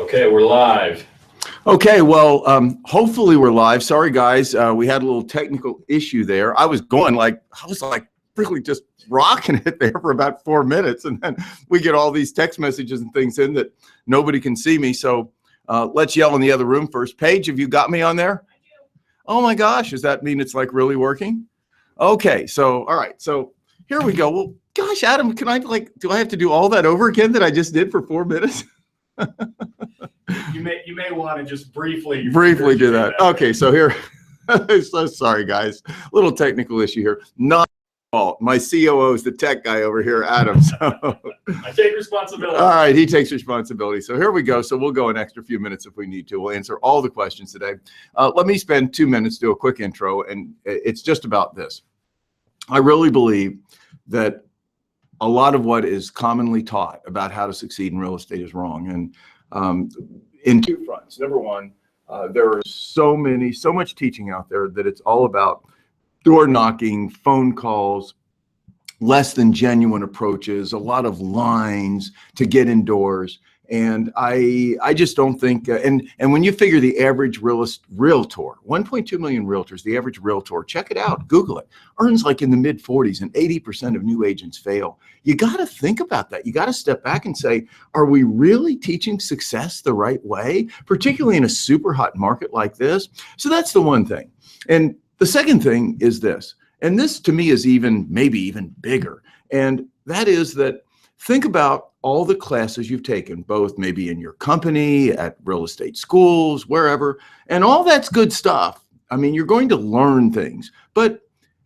Okay, we're live. Okay, well, hopefully we're live. Sorry, guys, we had a little technical issue there. I was really just rocking it there for about 4 minutes, and then we get all these text messages and things in that nobody can see me. So let's yell in the other room first. Paige, have you got me on there? Oh my gosh, does that mean it's like really working? Okay, so all right, so here we go. Well, gosh, Adam, do I have to do all that over again that I just did for 4 minutes? You may want to just briefly do that. Okay, so here, so sorry guys, little technical issue here. Not my fault. My COO is the tech guy over here, Adam. So I take responsibility. All right, he takes responsibility. So here we go. So we'll go an extra few minutes if we need to. We'll answer all the questions today. Let me spend 2 minutes, do a quick intro, and it's just about this. I really believe that a lot of what is commonly taught about how to succeed in real estate is wrong. And in two fronts. Number one, there is so much teaching out there that it's all about door knocking, phone calls, less than genuine approaches, a lot of lines to get indoors. And I just don't think, and when you figure the average realtor, 1.2 million realtors, the average realtor, check it out, Google it, earns like in the mid 40s, and 80% of new agents fail. You got to think about that. You got to step back and say, are we really teaching success the right way, particularly in a super hot market like this? So that's the one thing. And the second thing is this, and this to me is maybe even bigger. And that is that think about all the classes you've taken, both maybe in your company, at real estate schools, wherever, and all that's good stuff. I mean, you're going to learn things, but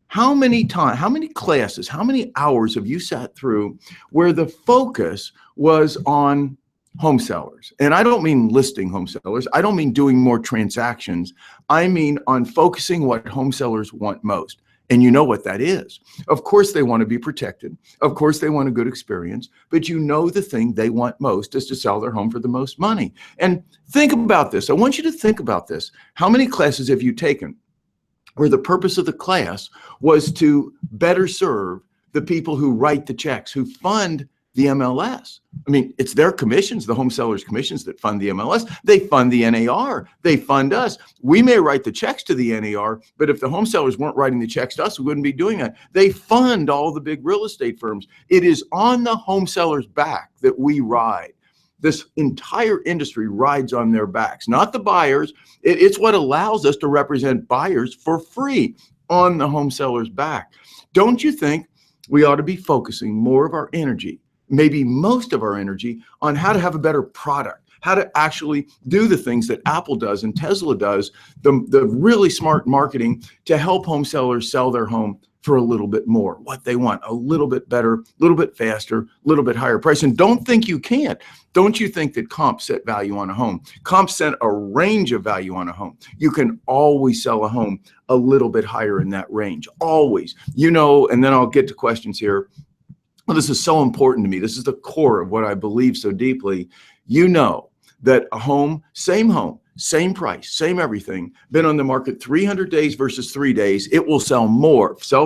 how many classes, how many hours have you sat through where the focus was on home sellers? And I don't mean listing home sellers. I don't mean doing more transactions. I mean on focusing what home sellers want most. And you know what that is. Of course, they want to be protected. Of course, they want a good experience. But you know the thing they want most is to sell their home for the most money. And think about this. I want you to think about this. How many classes have you taken where the purpose of the class was to better serve the people who write the checks, who fund the MLS? I mean, it's their commissions, the home sellers' commissions, that fund the MLS. They fund the NAR. They fund us. We may write the checks to the NAR, but if the home sellers weren't writing the checks to us, we wouldn't be doing that. They fund all the big real estate firms. It is on the home sellers' back that we ride. This entire industry rides on their backs, not the buyers. It's what allows us to represent buyers for free on the home sellers' back. Don't you think we ought to be focusing more of our energy, maybe most of our energy, on how to have a better product, how to actually do the things that Apple does and Tesla does, the really smart marketing to help home sellers sell their home for a little bit more, what they want, a little bit better, a little bit faster, a little bit higher price. And don't think you can't. Don't you think that comps set value on a home? Comps set a range of value on a home. You can always sell a home a little bit higher in that range, always. You know, and then I'll get to questions here. Well, this is so important to me. This is the core of what I believe so deeply. You know that a home, same price, same everything, been on the market 300 days versus 3 days, it will sell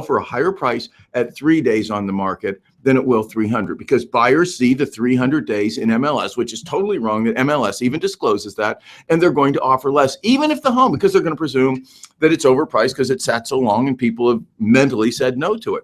for a higher price at 3 days on the market than it will 300, because buyers see the 300 days in MLS, which is totally wrong, that MLS even discloses that, and they're going to offer less, even if the home, because they're going to presume that it's overpriced because it sat so long and people have mentally said no to it.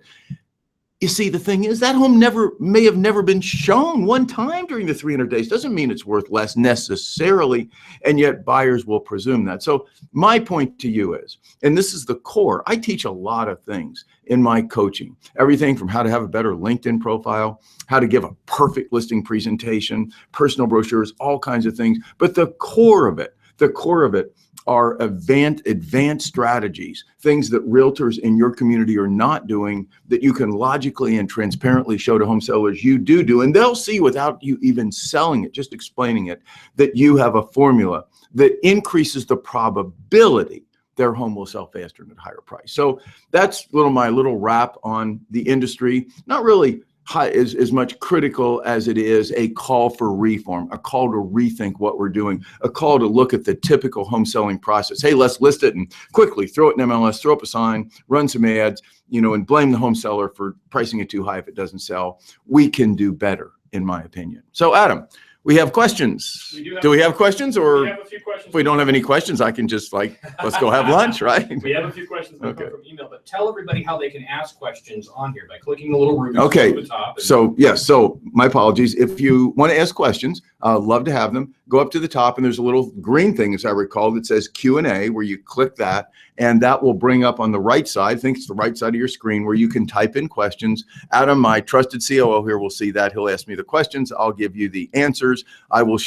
You see, the thing is, that home may have never been shown one time during the 300 days. Doesn't mean it's worth less necessarily, and yet buyers will presume that. So my point to you is, and this is the core, I teach a lot of things in my coaching, everything from how to have a better LinkedIn profile, how to give a perfect listing presentation, personal brochures, all kinds of things. But the core of it are advanced strategies, things that realtors in your community are not doing, that you can logically and transparently show to home sellers you do, and they'll see without you even selling it, just explaining it, that you have a formula that increases the probability their home will sell faster and at a higher price. So that's my little wrap on the industry. Not really as much critical as it is a call for reform, a call to rethink what we're doing, a call to look at the typical home selling process. Hey, let's list it and quickly throw it in MLS, throw up a sign, run some ads, and blame the home seller for pricing it too high if it doesn't sell. We can do better, in my opinion. So Adam, We have questions. We do have- Do we have questions, We or have a few questions. if we don't have any questions, I can just like, let's go have lunch, right? We have a few questions that Okay. come from email, but tell everybody how they can ask questions on here by clicking the little Rubik's Okay. Cube at the top. and- So yes, so my apologies. If you want to ask questions, love to have them. Go up to the top and there's a little green thing, as I recall, that says Q&A, where you click that, and that will bring up on the right side, I think it's the right side of your screen, where you can type in questions. Adam, my trusted COO here, will see that. He'll ask me the questions. I'll give you the answers. I will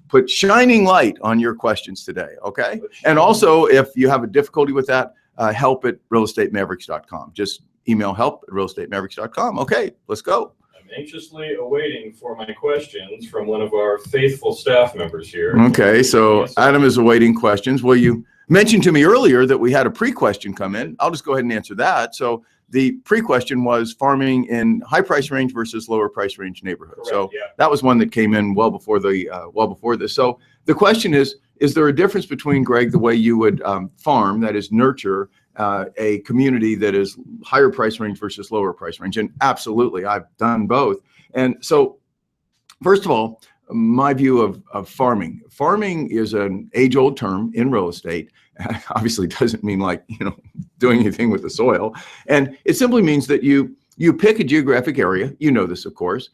put shining light on your questions today, okay? And also, if you have a difficulty with that, help@realestatemaverics.com. Just email help@realestatemaverics.com. Okay, let's go. I'm anxiously awaiting for my questions from one of our faithful staff members here. Okay, so Yes. Adam is awaiting questions. Well, you mentioned to me earlier that we had a pre-question come in. I'll just go ahead and answer that. So the pre-question was farming in high price range versus lower price range neighborhoods. So Correct, yeah. that was one that came in well before this. So the question is there a difference between, Greg, the way you would farm, that is nurture a community that is higher price range versus lower price range? And absolutely, I've done both. And so first of all, my view of farming. Farming is an age-old term in real estate. Obviously doesn't mean like, doing anything with the soil. And it simply means that you pick a geographic area, you know this, of course,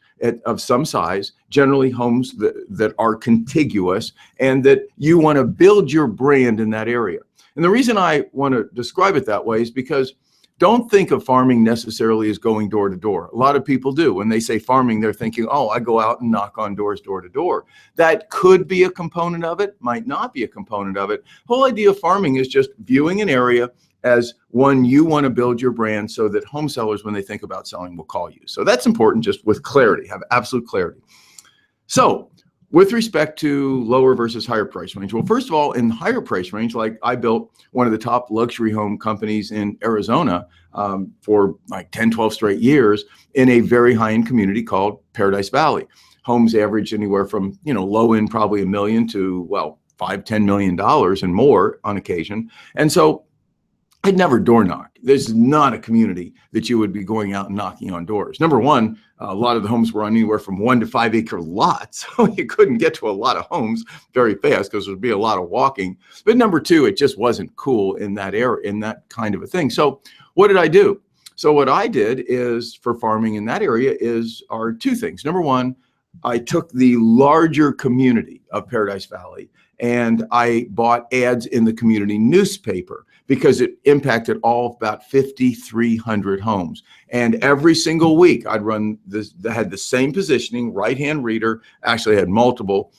of some size, generally homes that are contiguous, and that you want to build your brand in that area. And the reason I want to describe it that way is because don't think of farming necessarily as going door to door. A lot of people do. When they say farming, they're thinking, oh, I go out and knock on doors door to door. That could be a component of it, might not be a component of it. The whole idea of farming is just viewing an area as one you want to build your brand so that home sellers, when they think about selling, will call you. So that's important, just with clarity, have absolute clarity. So with respect to lower versus higher price range, well, first of all, in higher price range, like I built one of the top luxury home companies in Arizona for like 10, 12 straight years in a very high-end community called Paradise Valley. Homes average anywhere from, low end, probably $1 million to, well, $5, $10 million and more on occasion. And so I'd never door knocked. There's not a community that you would be going out and knocking on doors. Number one, a lot of the homes were on anywhere from 1 to 5 acre lots. So you couldn't get to a lot of homes very fast because there'd be a lot of walking. But number two, it just wasn't cool in that area, in that kind of a thing. So what did I do? So what I did is, for farming in that area, are two things. Number one, I took the larger community of Paradise Valley and I bought ads in the community newspaper, because it impacted all about 5,300 homes. And every single week I'd run this, that had the same positioning, right-hand reader, actually had multiple.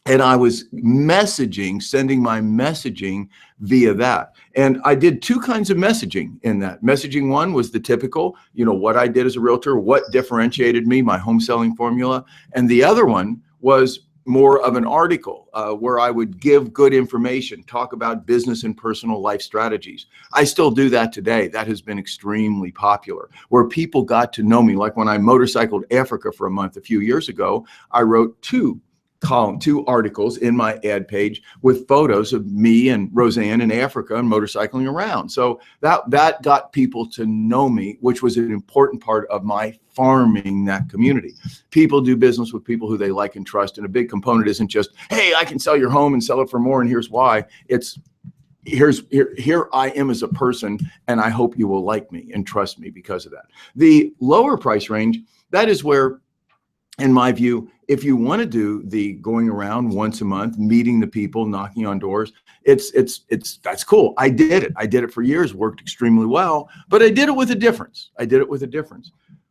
And I was sending my messaging via that. And I did two kinds of messaging in that. Messaging one was the typical, what I did as a realtor, what differentiated me, my home selling formula. And the other one was more of an article where I would give good information, talk about business and personal life strategies. I still do that today. That has been extremely popular, where people got to know me. Like when I motorcycled Africa for a month a few years ago, I wrote two articles in my ad page with photos of me and Roseanne in Africa and motorcycling around. So that got people to know me, which was an important part of my farming that community. People do business with people who they like and trust. And a big component isn't just, hey, I can sell your home and sell it for more, and here's why. It's here I am as a person, and I hope you will like me and trust me because of that. The lower price range, that is where, in my view, if you want to do the going around once a month, meeting the people, knocking on doors, that's cool. I did it. I did it for years, worked extremely well, but I did it with a difference.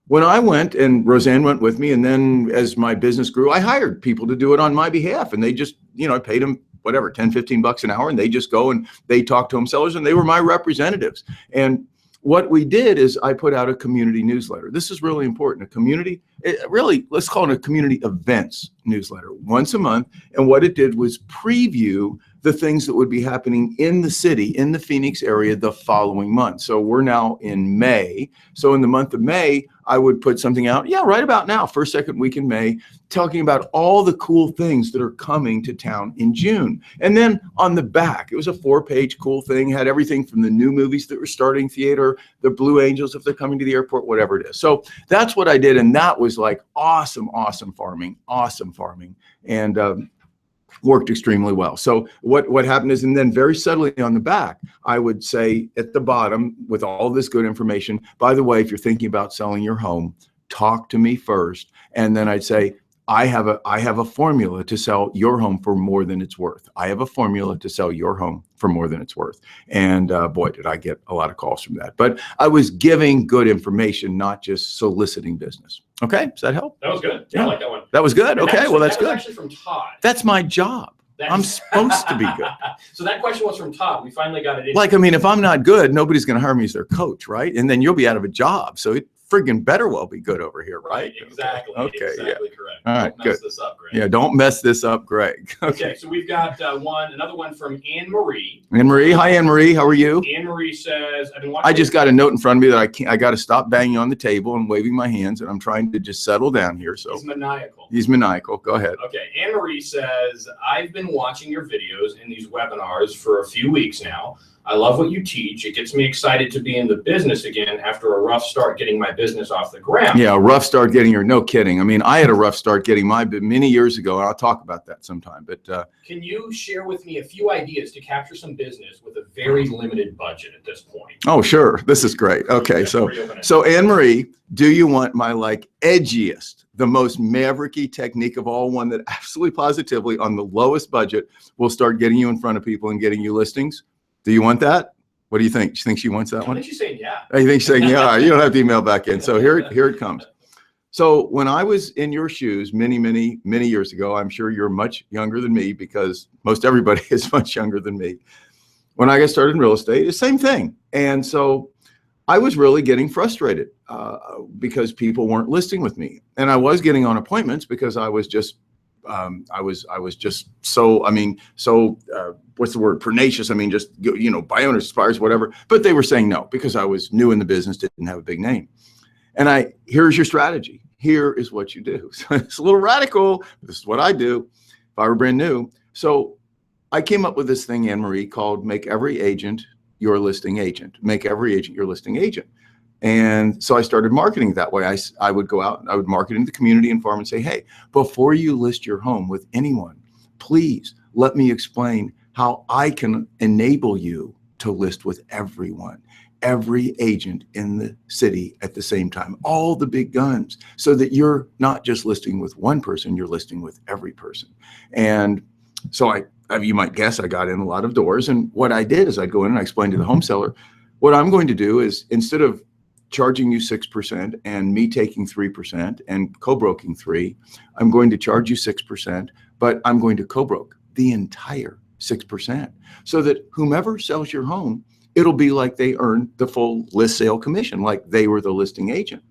When I went, and Roseanne went with me, and then as my business grew, I hired people to do it on my behalf, and they just, I paid them whatever, 10, 15 bucks an hour, and they just go and they talk to home sellers, and they were my representatives. And what we did is I put out a community newsletter. This is really important. A community, let's call it a community events newsletter once a month. And what it did was preview the things that would be happening in the city, in the Phoenix area the following month. So we're now in May. So in the month of May, I would put something out, yeah, right about now, first, second week in May, talking about all the cool things that are coming to town in June. And then on the back, it was a 4-page cool thing, had everything from the new movies that were starting theater, the Blue Angels, if they're coming to the airport, whatever it is. So that's what I did. And that was like awesome farming. And worked extremely well. So what happened is, and then very subtly on the back, I would say at the bottom with all this good information, by the way, if you're thinking about selling your home, talk to me first. And then I'd say, I have a formula to sell your home for more than it's worth. I have a formula to sell your home for more than it's worth. And boy, did I get a lot of calls from that. But I was giving good information, not just soliciting business. Okay, does that help? That was good. Yeah, I like that one. That was good. Okay, well, that's good. That was actually from Todd. That's my job. I'm supposed to be good. So that question was from Todd. We finally got it in. Like, I mean, if I'm not good, nobody's going to hire me as their coach, right? And then you'll be out of a job. So it friggin' better well be good over here, right? Exactly. Okay. Exactly Yeah. correct. All right, Don't mess good. this up, Greg. Yeah, don't mess this up, Greg. Okay, so we've got another one from Anne Marie. Anne Marie, hi Anne Marie, how are you? Anne Marie says, "I've been watching." I just got a note in front of me that I got to stop banging on the table and waving my hands, and I'm trying to just settle down here. So He's maniacal. he's maniacal. Go ahead. Okay, Anne Marie says, "I've been watching your videos in these webinars for a few weeks now. I love what you teach. It gets me excited to be in the business again after a rough start getting my business off the ground." Yeah, rough start getting her. No kidding. I mean, I had a rough start getting mine, but many years ago, and I'll talk about that sometime. But can you share with me a few ideas to capture some business with a very limited budget at this point? oh, sure, this is great. Okay, so Anne Marie, do you want my like edgiest, the most mavericky technique of all, one that absolutely positively on the lowest budget will start getting you in front of people and getting you listings? Do you want that? What do you think? You think she wants that one? I think she's saying yeah. I think she's saying yeah. You don't have to email back in. So here it comes. So when I was in your shoes many years ago, I'm sure you're much younger than me because most everybody is much younger than me. When I got started in real estate, the same thing. And so I was really getting frustrated because people weren't listing with me, and I was getting on appointments because I was just so, I mean, what's the word? Pernicious. I mean, just, you know, buy owners, suppliers, whatever. But they were saying no because I was new in the business, didn't have a big name. And here's your strategy. Here is what you do. So it's a little radical. This is what I do if I were brand new. So I came up with this thing, Anne Marie, called make every agent your listing agent. Make every agent your listing agent. And so I started marketing that way. I would go out and I would market in the community and farm and say, hey, before you list your home with anyone, please let me explain how I can enable you to list with everyone, every agent in the city at the same time, all the big guns, so that you're not just listing with one person, you're listing with every person. And so you might guess I got in a lot of doors. And what I did is I'd go in and I explained to the home seller, what I'm going to do is instead of charging you 6% and me taking 3% and co-broking 3%, I'm going to charge you 6%, but I'm going to co-broke the entire 6% so that whomever sells your home, it'll be like they earned the full list sale commission, like they were the listing agent.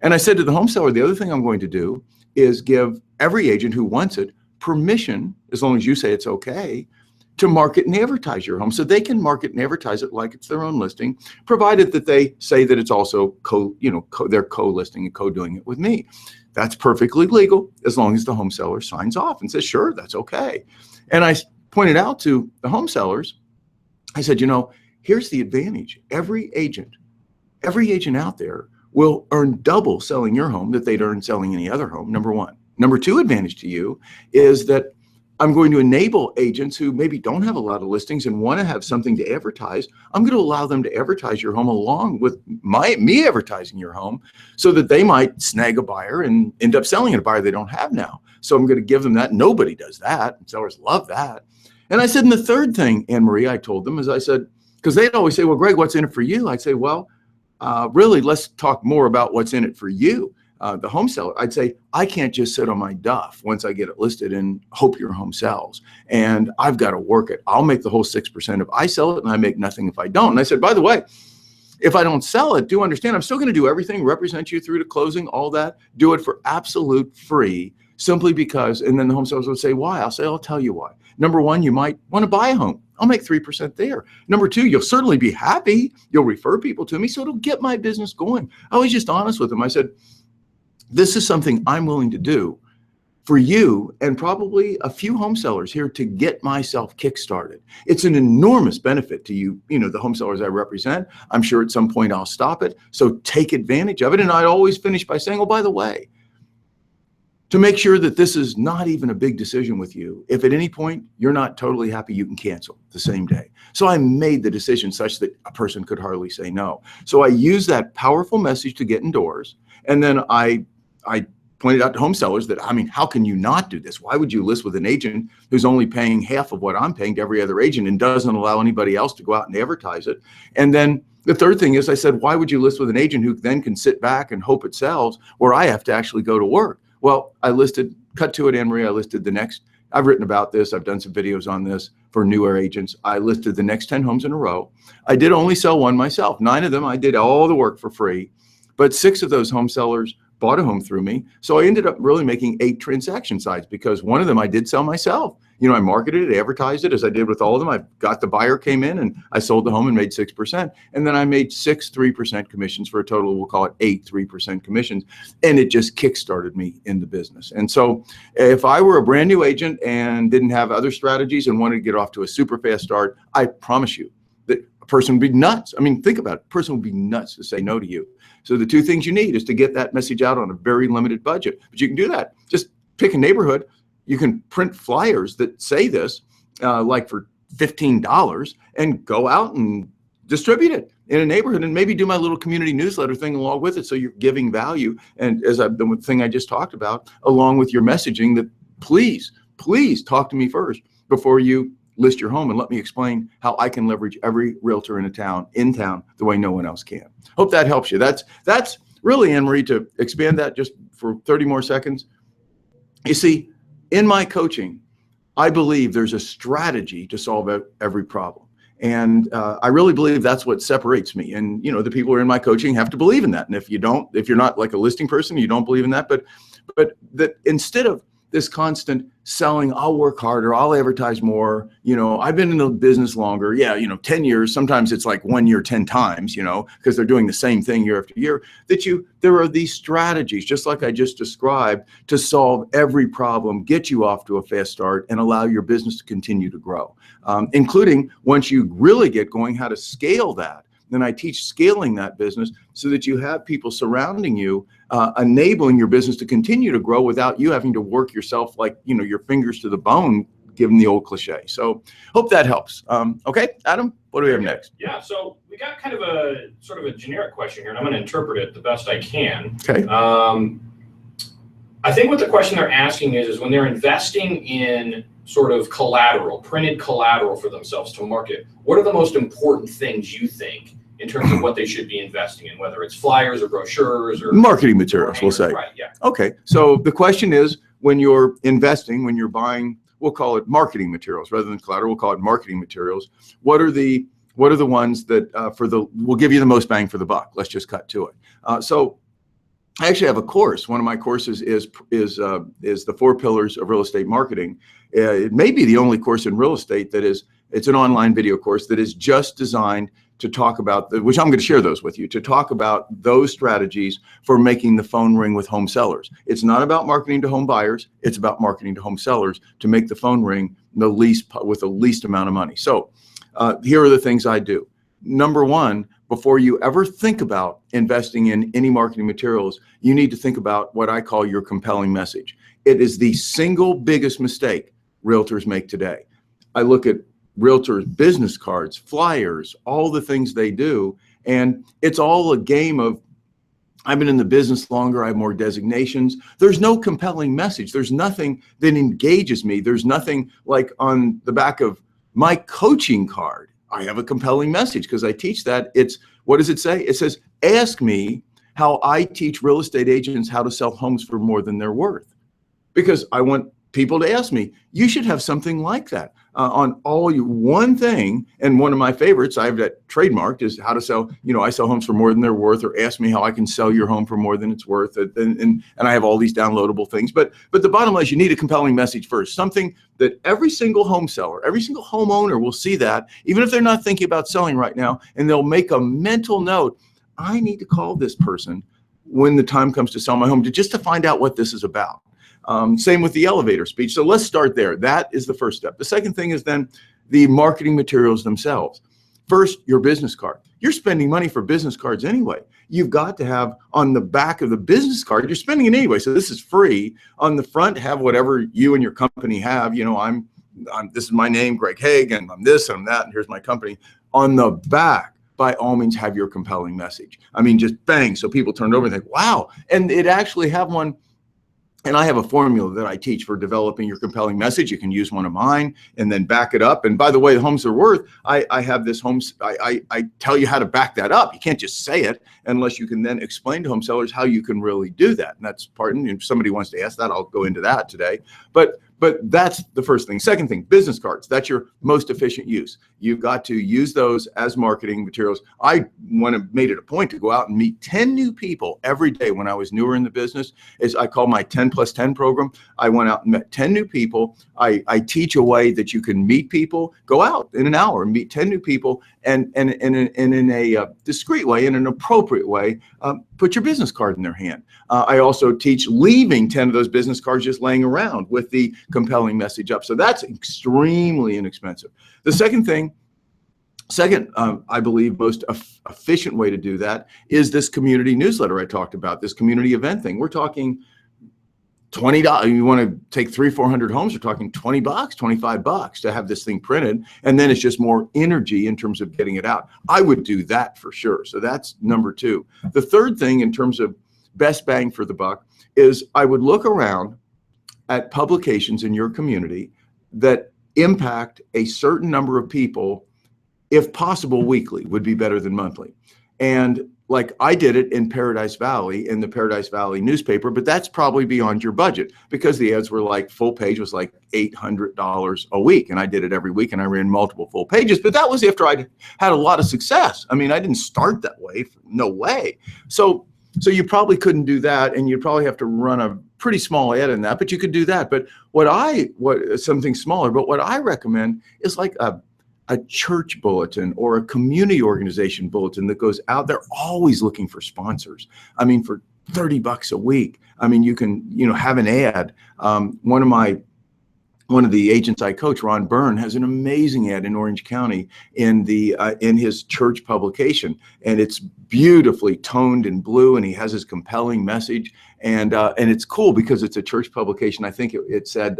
And I said to the home seller, the other thing I'm going to do is give every agent who wants it permission, as long as you say it's okay, to market and advertise your home. So they can market and advertise it like it's their own listing, provided that they say that it's also they're co-listing and co-doing it with me. That's perfectly legal as long as the home seller signs off and says, sure, that's okay. And I pointed out to the home sellers, I said, you know, here's the advantage. Every agent out there will earn double selling your home that they'd earn selling any other home, number one. Number two advantage to you is that I'm going to enable agents who maybe don't have a lot of listings and want to have something to advertise. I'm going to allow them to advertise your home along with me advertising your home so that they might snag a buyer and end up selling it a buyer they don't have now. So I'm going to give them that. Nobody does that. Sellers love that. And I said, and the third thing, Anne Marie, I told them is I said, because they'd always say, well, Greg, what's in it for you? I'd say, well, really, let's talk more about what's in it for you. The home seller, I'd say, I can't just sit on my duff once I get it listed and hope your home sells. And I've got to work it. I'll make the whole 6% if I sell it, and I make nothing if I don't. And I said, by the way, if I don't sell it, do understand I'm still going to do everything, represent you through to closing, all that, do it for absolute free. simply because, and then the home sellers would say, why? I'll say, I'll tell you why. Number one, you might want to buy a home. I'll make 3% there. Number two, you'll certainly be happy. You'll refer people to me, so it'll get my business going. I was just honest with them. I said, this is something I'm willing to do for you and probably a few home sellers here to get myself kickstarted. It's an enormous benefit to you, the home sellers I represent. I'm sure at some point I'll stop it. So take advantage of it. And I always finish by saying, oh, by the way, to make sure that this is not even a big decision with you, if at any point you're not totally happy, you can cancel the same day. So I made the decision such that a person could hardly say no. So I use that powerful message to get indoors. And then I pointed out to home sellers that, how can you not do this? Why would you list with an agent who's only paying half of what I'm paying to every other agent and doesn't allow anybody else to go out and advertise it? And then the third thing is I said, why would you list with an agent who then can sit back and hope it sells where I have to actually go to work? Well, I listed, cut to it, Anne-Marie, I listed the next, I've written about this. I've done some videos on this for newer agents. I listed the next 10 homes in a row. I did only sell one myself. 9 of them, I did all the work for free, but 6 of those home sellers bought a home through me. So I ended up really making 8 transaction sides because one of them I did sell myself. I marketed it, advertised it as I did with all of them. I got the buyer came in and I sold the home and made 6%. And then I made 6 3% commissions for a total, we'll call it 8 3% commissions. And it just kickstarted me in the business. And so if I were a brand new agent and didn't have other strategies and wanted to get off to a super fast start, I promise you that a person would be nuts. Think about it. A person would be nuts to say no to you. So the 2 things you need is to get that message out on a very limited budget. But you can do that. Just pick a neighborhood. You can print flyers that say this, like for $15, and go out and distribute it in a neighborhood and maybe do my little community newsletter thing along with it. So you're giving value. And the thing I just talked about, along with your messaging, that please talk to me first before you list your home and let me explain how I can leverage every realtor in town the way no one else can. Hope that helps you. That's really, Anne-Marie, to expand that just for 30 more seconds. You see, in my coaching, I believe there's a strategy to solve every problem. And I really believe that's what separates me. And, the people who are in my coaching have to believe in that. And if you're not like a listing person, you don't believe in that, but that instead of this constant selling, I'll work harder, I'll advertise more, I've been in the business longer. Yeah, 10 years, sometimes it's like 1 year, 10 times, because they're doing the same thing year after year, there are these strategies, just like I just described, to solve every problem, get you off to a fast start and allow your business to continue to grow, including once you really get going, how to scale that. Then I teach scaling that business so that you have people surrounding you, enabling your business to continue to grow without you having to work yourself like, your fingers to the bone, given the old cliche. So hope that helps. Okay, Adam, what do we have next? Yeah, so we got kind of a sort of a generic question here, and I'm going to interpret it the best I can. Okay. I think what the question they're asking is when they're investing in sort of collateral, printed collateral for themselves to market, what are the most important things you think in terms of what they should be investing in, whether it's flyers or brochures or marketing materials, we'll say. Right, yeah. Okay, so the question is, when you're investing, when you're buying, we'll call it marketing materials rather than collateral, we'll call it marketing materials. What are the ones that will give you the most bang for the buck? Let's just cut to it. So I actually have a course. One of my courses is the 4 pillars of real estate marketing. It may be the only course in real estate it's an online video course that is just designed to talk about, which I'm going to share those with you, to talk about those strategies for making the phone ring with home sellers. It's not about marketing to home buyers. It's about marketing to home sellers to make the phone ring with the least amount of money. So here are the things I do. Number one, before you ever think about investing in any marketing materials, you need to think about what I call your compelling message. It is the single biggest mistake realtors make today. I look at realtors' business cards, flyers, all the things they do, and it's all a game of, I've been in the business longer, I have more designations. There's no compelling message. There's nothing that engages me. There's nothing like on the back of my coaching card. I have a compelling message because I teach that. What does it say? It says, ask me how I teach real estate agents how to sell homes for more than they're worth. Because I want people to ask me, you should have something like that on all your one thing. And one of my favorites, I have that trademarked, is how to sell, I sell homes for more than they're worth, or ask me how I can sell your home for more than it's worth. And I have all these downloadable things. But the bottom line is you need a compelling message first, something that every single home seller, every single homeowner will see that, even if they're not thinking about selling right now, and they'll make a mental note, I need to call this person when the time comes to sell my home, just to find out what this is about. Same with the elevator speech. So let's start there. That is the first step. The second thing is then the marketing materials themselves. First, your business card. You're spending money for business cards anyway. You've got to have on the back of the business card, you're spending it anyway. So this is free. On the front, have whatever you and your company have. This is my name, Greg Hague, and I'm this and I'm that, and here's my company. On the back, by all means, have your compelling message. I mean, just bang. So people turn it over and think, wow. And it actually have one. And I have a formula that I teach for developing your compelling message. You can use one of mine and then back it up. And by the way, the homes are worth, I have this homes, I tell you how to back that up. You can't just say it unless you can then explain to home sellers how you can really do that. And that's part, and if somebody wants to ask that, I'll go into that today. But that's the first thing. Second thing, business cards. That's your most efficient use. You've got to use those as marketing materials. I made it a point to go out and meet 10 new people every day when I was newer in the business. As I call my 10+10 program. I went out and met 10 new people. I teach a way that you can meet people. Go out in an hour and meet 10 new people, and in a discreet way, in an appropriate way, put your business card in their hand. I also teach leaving 10 of those business cards just laying around with the compelling message up. So that's extremely inexpensive. The second, I believe, most efficient way to do that is this community newsletter I talked about, this community event thing. We're talking $20. You want to take 300-400 homes, you're talking $20, $25 to have this thing printed. And then it's just more energy in terms of getting it out. I would do that for sure. So that's number two. The third thing in terms of best bang for the buck is I would look around at publications in your community that impact a certain number of people. If possible, weekly would be better than monthly. And like I did it in Paradise Valley, in the Paradise Valley newspaper, but that's probably beyond your budget because the ads were like, full page was like $800 a week. And I did it every week and I ran multiple full pages, but that was after I'd had a lot of success. I mean, I didn't start that way, no way. So you probably couldn't do that, and you'd probably have to run a pretty small ad in that, but you could do that. But something smaller, but what I recommend is like a church bulletin or a community organization bulletin that goes out. They're always looking for sponsors. I mean, for $30 a week, I mean, you can, have an ad. One of the agents I coach, Ron Byrne, has an amazing ad in Orange County in his church publication, and it's beautifully toned in blue, and he has his compelling message, and it's cool because it's a church publication. I think it said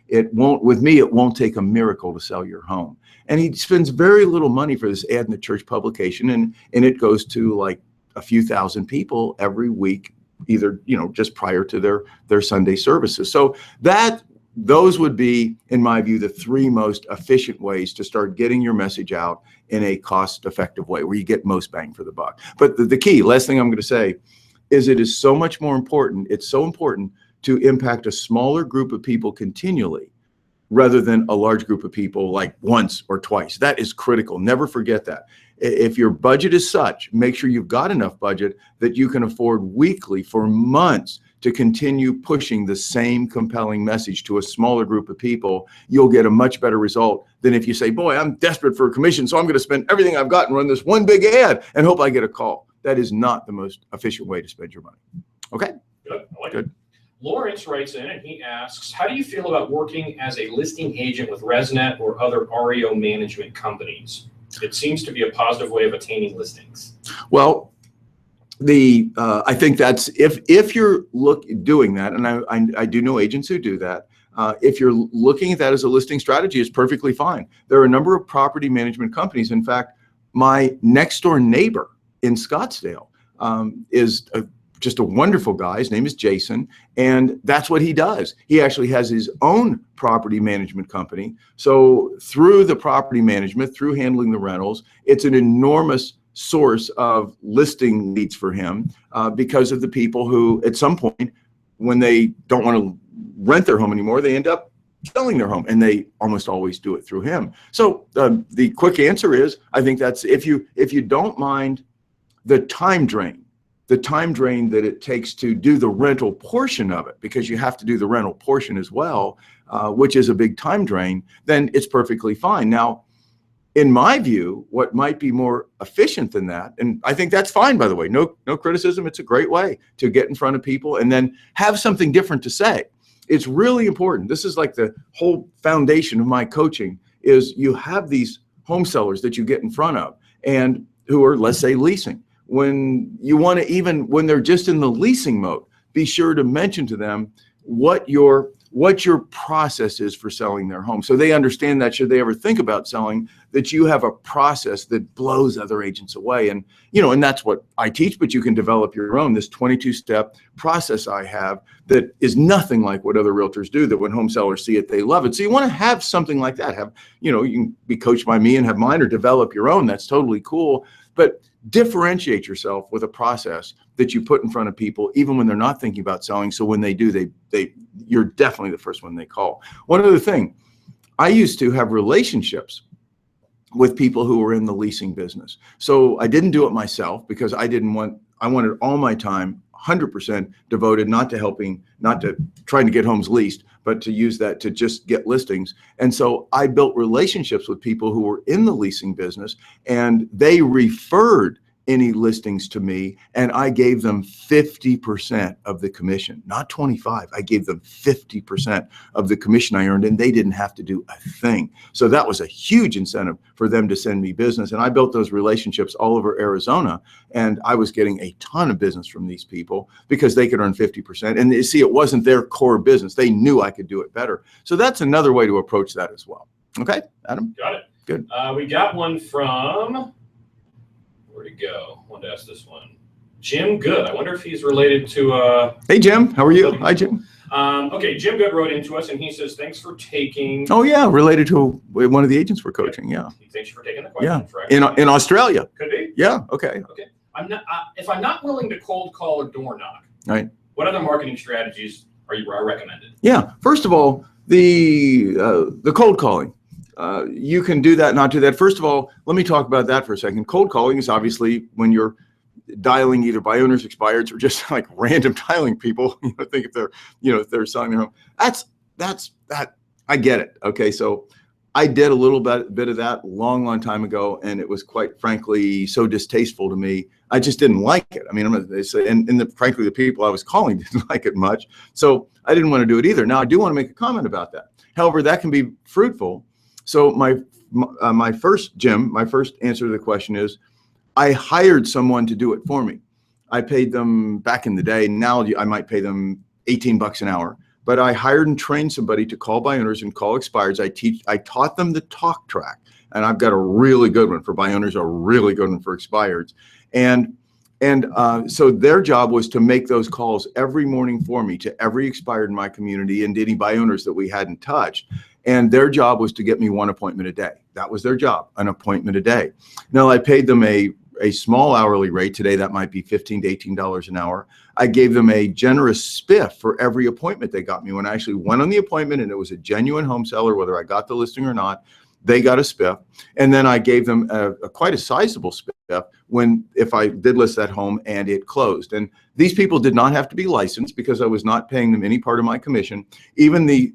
it won't take a miracle to sell your home, and he spends very little money for this ad in the church publication, and it goes to like a few thousand people every week, either just prior to their Sunday services. So those would be, in my view, the three most efficient ways to start getting your message out in a cost-effective way where you get most bang for the buck. But the key, last thing I'm going to say, is it is so much more important. It's so important to impact a smaller group of people continually rather than a large group of people like once or twice. That is critical. Never forget that. If your budget is such, make sure you've got enough budget that you can afford weekly for months to continue pushing the same compelling message to a smaller group of people. You'll get a much better result than if you say, boy, I'm desperate for a commission, so I'm going to spend everything I've got and run this one big ad and hope I get a call. That is not the most efficient way to spend your money. Okay? Good. I like Good. it. Lawrence writes in and he asks, how do you feel about working as a listing agent with ResNet or other REO management companies? It seems to be a positive way of attaining listings. Well, I think that's if you're doing that, and I do know agents who do that. If you're looking at that as a listing strategy, it's perfectly fine. There are a number of property management companies. In fact, my next door neighbor in Scottsdale is just a wonderful guy. His name is Jason, and that's what he does. He actually has his own property management company. So through the property management, through handling the rentals, it's an enormous source of listing leads for him because of the people who at some point when they don't want to rent their home anymore, they end up selling their home, and they almost always do it through him. So the quick answer is, I think that's, if you don't mind the time drain that it takes to do the rental portion of it, because you have to do the rental portion as well, which is a big time drain, then it's perfectly fine. Now, in my view, what might be more efficient than that, and I think that's fine, by the way, no criticism, it's a great way to get in front of people and then have something different to say. It's really important. This is like the whole foundation of my coaching, is you have these home sellers that you get in front of, and who are, let's say, leasing. When you want to, even when they're just in the leasing mode, be sure to mention to them what your process is for selling their home, so they understand that should they ever think about selling, that you have a process that blows other agents away. And and that's what I teach, but you can develop your own, this 22-step process I have that is nothing like what other realtors do, that when home sellers see it, they love it. So you want to have something like that. Have, you can be coached by me and have mine, or develop your own. That's totally cool. But differentiate yourself with a process that you put in front of people, even when they're not thinking about selling. So when they do, you're definitely the first one they call. One other thing, I used to have relationships with people who were in the leasing business. So I didn't do it myself, because I wanted all my time 100% devoted, not to trying to get homes leased, but to use that to just get listings. And so I built relationships with people who were in the leasing business, and they referred any listings to me, and I gave them 50% of the commission, not 25. I gave them 50% of the commission I earned, and they didn't have to do a thing. So that was a huge incentive for them to send me business. And I built those relationships all over Arizona, and I was getting a ton of business from these people because they could earn 50%. And you see, it wasn't their core business. They knew I could do it better. So that's another way to approach that as well. Okay, Adam? Got it. Good. We got one from, where'd it go? I wanted to ask this one. Jim Good. I wonder if he's related to... Hey, Jim. How are you? Hi, Jim. Okay, Jim Good wrote into us, and he says, thanks for taking... Oh, yeah, related to one of the agents we're coaching, yeah. Thanks for taking the question. Yeah, in Australia. Could be. Yeah, okay. Okay. If I'm not willing to cold call or door knock, right, what other marketing strategies are recommended? Yeah, first of all, the cold calling. You can do that, not do that. First of all, let me talk about that for a second. Cold calling is obviously when you're dialing either by owners, expireds, or just like random dialing people. Think if they're selling their home. That's I get it. Okay, so I did a little bit of that long time ago, and it was quite frankly so distasteful to me. I just didn't like it. I mean, frankly, the people I was calling didn't like it much, so I didn't want to do it either. Now, I do want to make a comment about that. However, that can be fruitful. So my first answer to the question is, I hired someone to do it for me. I paid them back in the day. Now I might pay them $18 an hour, but I hired and trained somebody to call by owners and call expireds. I taught them the talk track, and I've got a really good one for by owners, a really good one for expireds. And so their job was to make those calls every morning for me to every expired in my community and any by owners that we hadn't touched. And their job was to get me one appointment a day. That was their job, an appointment a day. Now, I paid them a small hourly rate. Today, that might be $15 to $18 an hour. I gave them a generous spiff for every appointment they got me. When I actually went on the appointment and it was a genuine home seller, whether I got the listing or not, they got a spiff. And then I gave them quite a sizable spiff if I did list that home and it closed. And these people did not have to be licensed because I was not paying them any part of my commission. Even the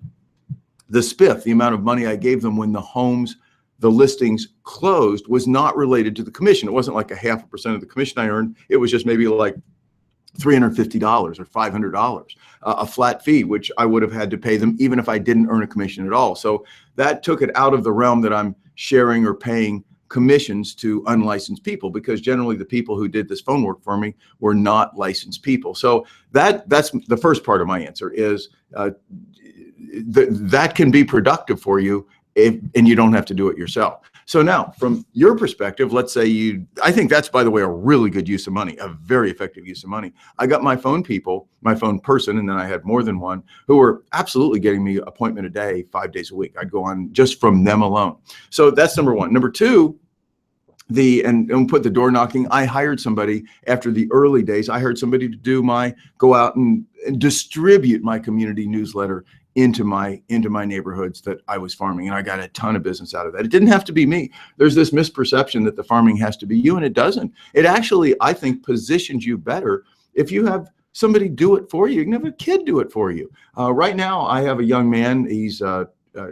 spiff, the amount of money I gave them when the listings closed, was not related to the commission. It wasn't like a 0.5% of the commission I earned. It was just maybe like $350 or $500, a flat fee, which I would have had to pay them even if I didn't earn a commission at all. So that took it out of the realm that I'm sharing or paying commissions to unlicensed people, because generally the people who did this phone work for me were not licensed people. So that's the first part of my answer is that can be productive for you and you don't have to do it yourself. So now, from your perspective, let's say I think that's, by the way, a really good use of money, a very effective use of money. I got my phone person, and then I had more than one, who were absolutely getting me an appointment a day, 5 days a week. I'd go on just from them alone. So that's number one. Number two, and put the door knocking. I hired somebody after the early days. I hired somebody to go out and distribute my community newsletter into my neighborhoods that I was farming, and I got a ton of business out of that. It didn't have to be me. There's this misperception that the farming has to be you, and it doesn't. It actually, I think, positions you better if you have somebody do it for you. You can have a kid do it for you. Right now, I have a young man. He's I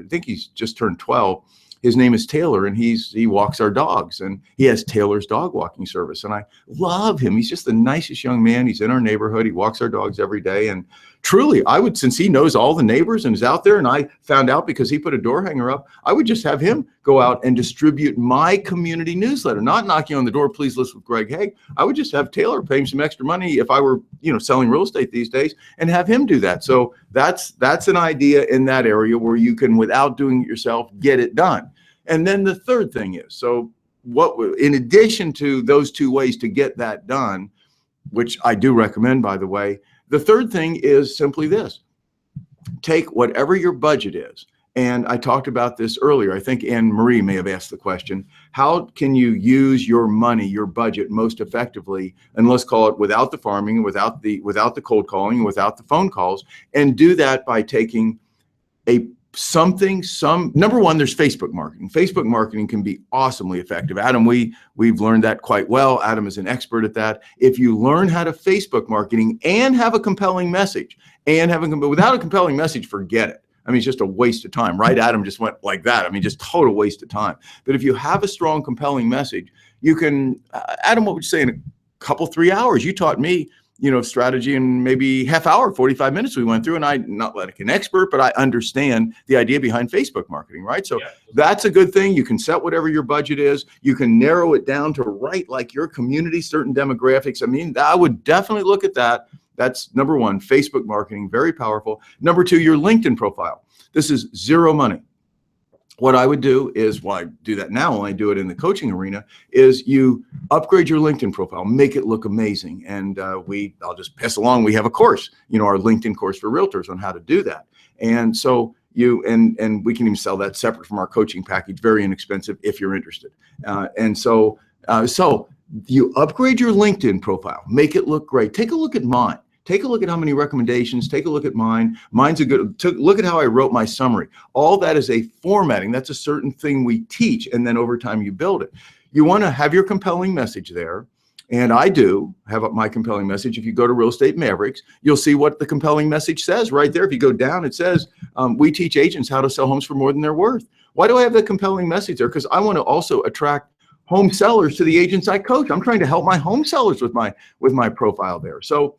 think he's just turned 12. His name is Taylor, and he walks our dogs, and he has Taylor's dog walking service, and I love him. He's just the nicest young man. He's in our neighborhood. He walks our dogs every day, and truly, since he knows all the neighbors and is out there, and I found out because he put a door hanger up, I would just have him go out and distribute my community newsletter, not knocking on the door, please list with Greg Hague. I would just have Taylor pay him some extra money if I were, selling real estate these days, and have him do that. So that's an idea in that area where you can, without doing it yourself, get it done. And then the third thing is, so in addition to those two ways to get that done, which I do recommend, by the way, the third thing is simply this: take whatever your budget is. And I talked about this earlier. I think Anne Marie may have asked the question, how can you use your money, your budget most effectively? And let's call it without the farming, without the cold calling, without the phone calls, and do that by taking number one, there's Facebook marketing. Facebook marketing can be awesomely effective. Adam, we've learned that quite well. Adam is an expert at that. If you learn how to Facebook marketing and have a compelling message, without a compelling message, forget it. I mean, it's just a waste of time, right? Adam just went like that. I mean, just total waste of time. But if you have a strong, compelling message, you can, Adam, what would you say in a couple, 3 hours? You taught me, strategy in maybe half hour, 45 minutes we went through, and I'm not like an expert, but I understand the idea behind Facebook marketing, right? So that's a good thing. You can set whatever your budget is. You can narrow it down to like your community, certain demographics. I mean, I would definitely look at that. That's number one, Facebook marketing, very powerful. Number two, your LinkedIn profile. This is zero money. What I would do is, I do that now when I do it in the coaching arena, is you upgrade your LinkedIn profile, make it look amazing. And I'll just pass along, we have a course, our LinkedIn course for realtors on how to do that. And so and we can even sell that separate from our coaching package, very inexpensive if you're interested. So you upgrade your LinkedIn profile, make it look great. Take a look at mine. Take a look at how many recommendations, take a look at mine. Mine's look at how I wrote my summary. All that is a formatting. That's a certain thing we teach, and then over time you build it. You want to have your compelling message there, and I do have my compelling message. If you go to Real Estate Mavericks, you'll see what the compelling message says right there. If you go down, it says, we teach agents how to sell homes for more than they're worth. Why do I have the compelling message there? Because I want to also attract home sellers to the agents I coach. I'm trying to help my home sellers with my profile there. So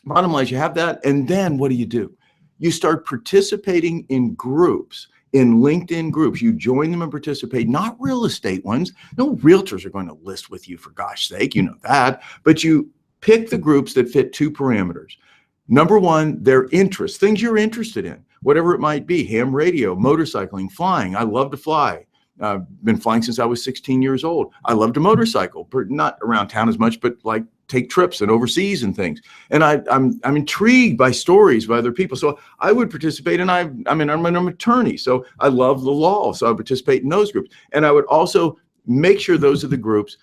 bottom line is you have that, and then what do? You start participating in groups, in LinkedIn groups. You join them and participate, not real estate ones. No realtors are going to list with you, for gosh sake, you know that. But you pick the groups that fit two parameters. Number one, their interests, things you're interested in, whatever it might be: ham radio, motorcycling, flying. I love to fly. Been flying since I was 16 years old. I love to motorcycle, not around town as much, but like take trips and overseas and things. And I'm intrigued by stories by other people. So I would participate, and I'm an attorney, so I love the law. So I would participate in those groups. And I would also make sure those are the groups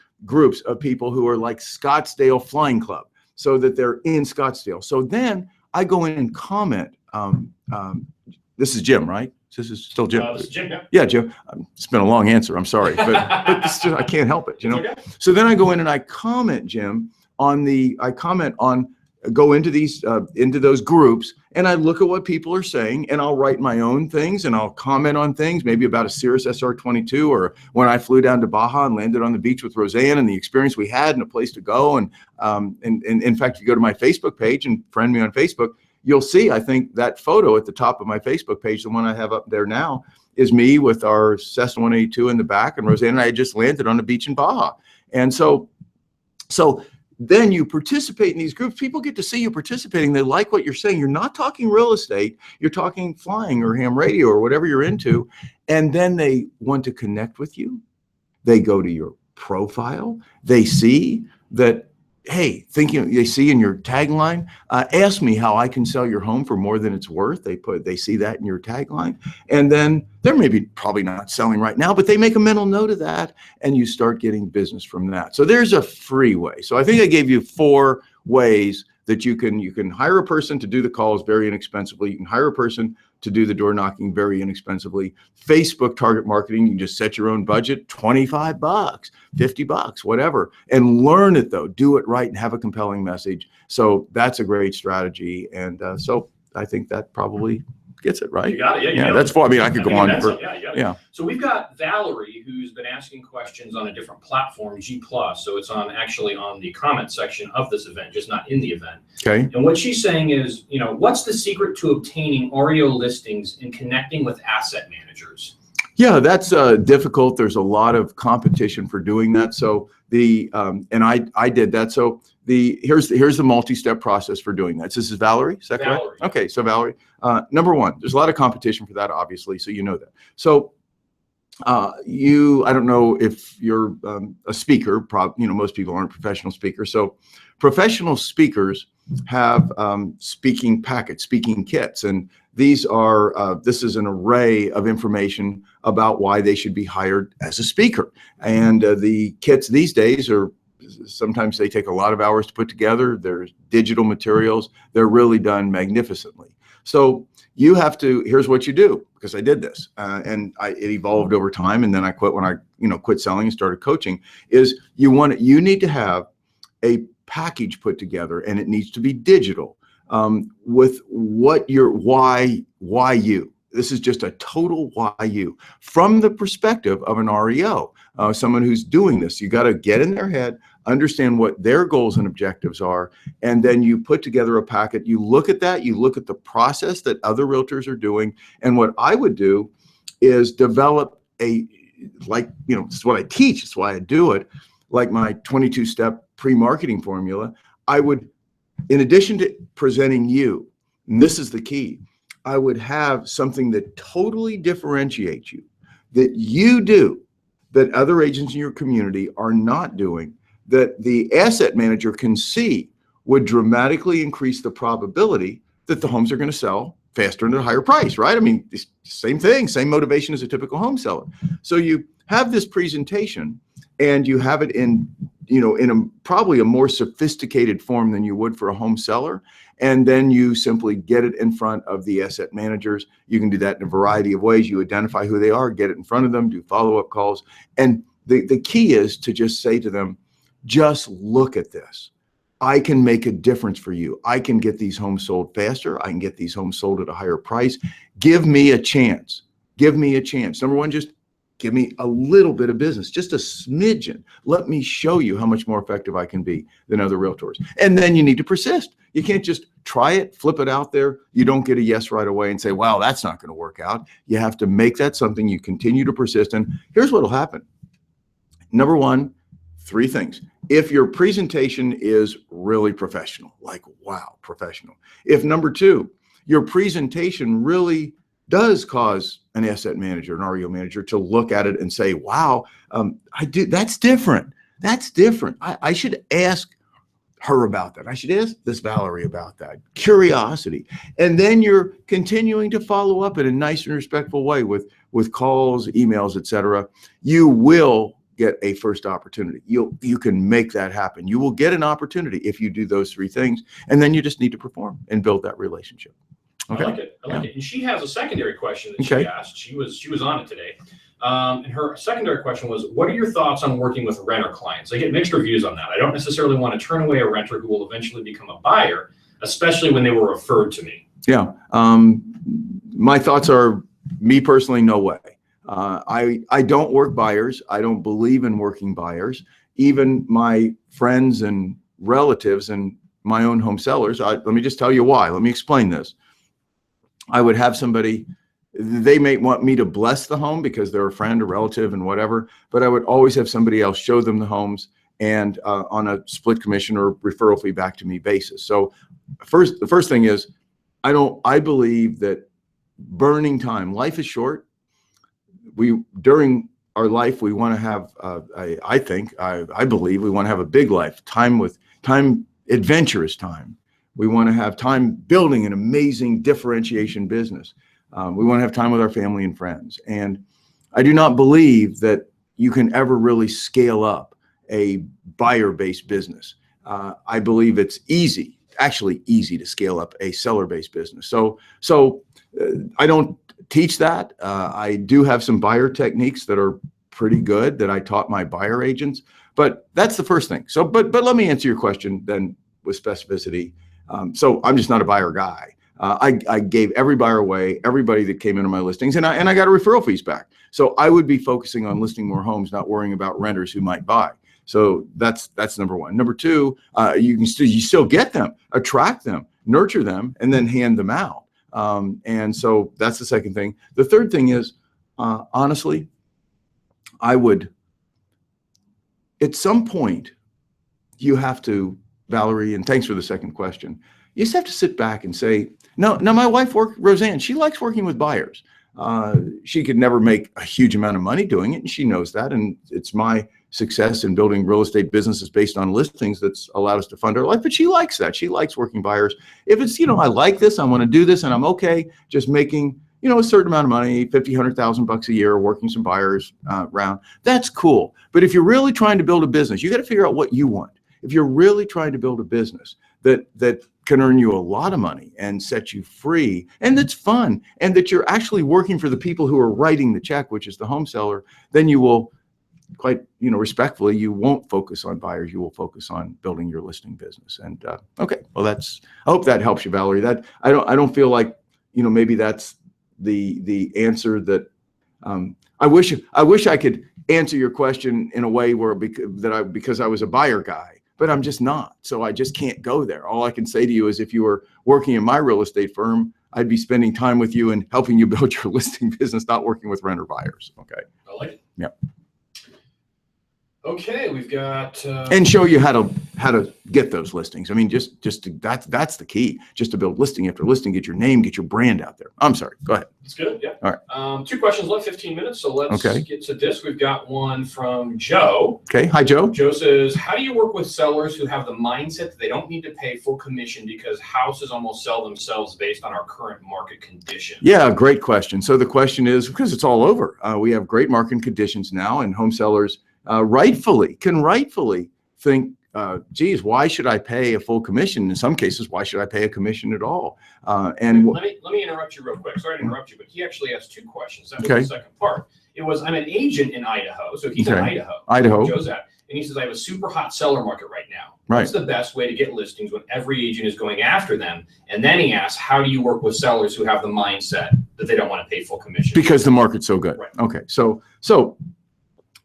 of people who are like Scottsdale Flying Club, so that they're in Scottsdale. So then I go in and comment. This is Jim, right? This is still Jim. This is Jim, yeah. Yeah, Jim. It's been a long answer. I'm sorry, but I can't help it. Okay. So then I go in and I comment, Jim, go into those groups, and I look at what people are saying, and I'll write my own things, and I'll comment on things, maybe about a Cirrus SR22, or when I flew down to Baja and landed on the beach with Roseanne and the experience we had and a place to go. And in fact, if you go to my Facebook page and friend me on Facebook, you'll see, I think, that photo at the top of my Facebook page, the one I have up there now, is me with our Cessna 182 in the back, and Roseanne and I had just landed on the beach in Baja. And so then you participate in these groups. People get to see you participating. They like what you're saying. You're not talking real estate. You're talking flying or ham radio or whatever you're into. And then they want to connect with you. They go to your profile. They see that hey, thinking they see in your tagline, ask me how I can sell your home for more than it's worth. They see that in your tagline, and then they're probably not selling right now, but they make a mental note of that, and you start getting business from that. So there's a free way. So I think I gave you 4 ways that you can hire a person to do the calls very inexpensively. You can hire a person to do the door knocking very inexpensively. Facebook target marketing, you can just set your own budget, $25, $50, whatever, and learn it though. Do it right and have a compelling message. So that's a great strategy. And so I think that probably gets it right. You got it. Yeah, that's 4. I mean, I could go on for, yeah. So we've got Valerie, who's been asking questions on a different platform, G+. So it's actually on the comment section of this event, just not in the event. Okay. And what she's saying is, what's the secret to obtaining REO listings and connecting with asset managers? Yeah, that's difficult. There's a lot of competition for doing that. So and I did that. So here's the multi-step process for doing that. So this is Valerie, is that correct? Valerie. Okay, so Valerie, number 1, there's a lot of competition for that, obviously, so you know that. So I don't know if you're a speaker, most people aren't professional speakers. So professional speakers have speaking packets, speaking kits, and these are this is an array of information about why they should be hired as a speaker. And the kits these days sometimes they take a lot of hours to put together. There's digital materials. They're really done magnificently. So you have to, here's what you do, because I did this and it evolved over time. And then I quit when I quit selling and started coaching, is you need to have a package put together, and it needs to be digital with what why you. This is just a total why you from the perspective of an REO, someone who's doing this. You got to get in their head, understand what their goals and objectives are, and then you put together a packet. You look at that, you look at the process that other realtors are doing. And what I would do is develop this is what I teach, it's why I do it, like my 22-step pre-marketing formula. I would, in addition to presenting you, and this is the key, I would have something that totally differentiates you, that you do, that other agents in your community are not doing, that the asset manager can see would dramatically increase the probability that the homes are going to sell faster and at a higher price, right? I mean, same thing, same motivation as a typical home seller. So you have this presentation and you have it in probably a more sophisticated form than you would for a home seller. And then you simply get it in front of the asset managers. You can do that in a variety of ways. You identify who they are, get it in front of them, do follow-up calls. And the key is to just say to them, just look at this. I can make a difference for you. I can get these homes sold faster. I can get these homes sold at a higher price. Give me a chance. Give me a chance. Number 1, just give me a little bit of business, just a smidgen. Let me show you how much more effective I can be than other realtors. And then you need to persist. You can't just try it, flip it out there. You don't get a yes right away and say, wow, that's not going to work out. You have to make that something you continue to persist in. Here's what will happen. Number 1, 3 things. If your presentation is really professional, like, wow, professional. If number 2, your presentation really does cause an asset manager, an REO manager to look at it and say, wow, that's different. That's different. I should ask her about that. I should ask this Valerie about that. Curiosity. And then you're continuing to follow up in a nice and respectful way with calls, emails, etc. You will get a first opportunity. You can make that happen. You will get an opportunity if you do those 3 things, and then you just need to perform and build that relationship. Okay. I like it. And she has a secondary question that she asked. She was on it today. And her secondary question was, what are your thoughts on working with renter clients? I get mixed reviews on that. I don't necessarily want to turn away a renter who will eventually become a buyer, especially when they were referred to me. Yeah. My thoughts are, me personally, no way. I don't work buyers. I don't believe in working buyers. Even my friends and relatives and my own home sellers, let me just tell you why. Let me explain this. I would have somebody, they may want me to bless the home because they're a friend or relative and whatever, but I would always have somebody else show them the homes, and on a split commission or referral fee back to me basis. So the first thing is, I believe that burning time, life is short. During our life, we want to have, I believe we want to have a big life, time with adventurous time. We want to have time building an amazing differentiation business. We want to have time with our family and friends. And I do not believe that you can ever really scale up a buyer-based business. I believe it's actually easy to scale up a seller-based business. So I don't teach that. I do have some buyer techniques that are pretty good that I taught my buyer agents, but that's the first thing. So, but let me answer your question then with specificity. So I'm just not a buyer guy. I gave every buyer away, everybody that came into my listings, and I got a referral fees back. So I would be focusing on listing more homes, not worrying about renters who might buy. So that's number one. Number two, you still get them, attract them, nurture them, and then hand them out. And so that's the second thing. The third thing is, honestly, I would, at some point, you have to, Valerie, and thanks for the second question, you just have to sit back and say, no, my wife, Roseanne, she likes working with buyers. She could never make a huge amount of money doing it, and she knows that. And it's my success in building real estate businesses based on listings that's allowed us to fund our life. But she likes that. She likes working buyers. If it's, I like this, I want to do this, and I'm okay just making, a certain amount of money, 50, 100,000 bucks a year, working some buyers around, that's cool. But if you're really trying to build a business, you got to figure out what you want. If you're really trying to build a business that can earn you a lot of money and set you free, and that's fun, and that you're actually working for the people who are writing the check, which is the home seller, then you will quite, respectfully, you won't focus on buyers. You will focus on building your listing business. And okay, well, I hope that helps you, Valerie. That I don't feel like, maybe that's the answer that I wish I could answer your question in a way where because I was a buyer guy. But I'm just not. So I just can't go there. All I can say to you is if you were working in my real estate firm, I'd be spending time with you and helping you build your listing business, not working with renter buyers. Okay. I like it. Yeah. Okay, we've got and show you how to get those listings. I mean, that's the key. Just to build listing after listing, get your name, get your brand out there. I'm sorry. Go ahead. That's good. Yeah. All right. 2 questions left, 15 minutes. So let's get to this. We've got one from Joe. Okay. Hi, Joe. Joe says, how do you work with sellers who have the mindset that they don't need to pay full commission because houses almost sell themselves based on our current market conditions? Yeah, great question. So the question is, because it's all over, we have great market conditions now, and home sellers rightfully think, geez, why should I pay a full commission? In some cases, why should I pay a commission at all? And let me interrupt you real quick. Sorry to interrupt you, but he actually has 2 questions. That was the second part. It was, I'm an agent in Idaho. So he's in Idaho. Joe's at. And he says, I have a super hot seller market right now. What's the best way to get listings when every agent is going after them? And then he asks, how do you work with sellers who have the mindset that they don't want to pay full commission? Because the market's so good. Right. Okay. So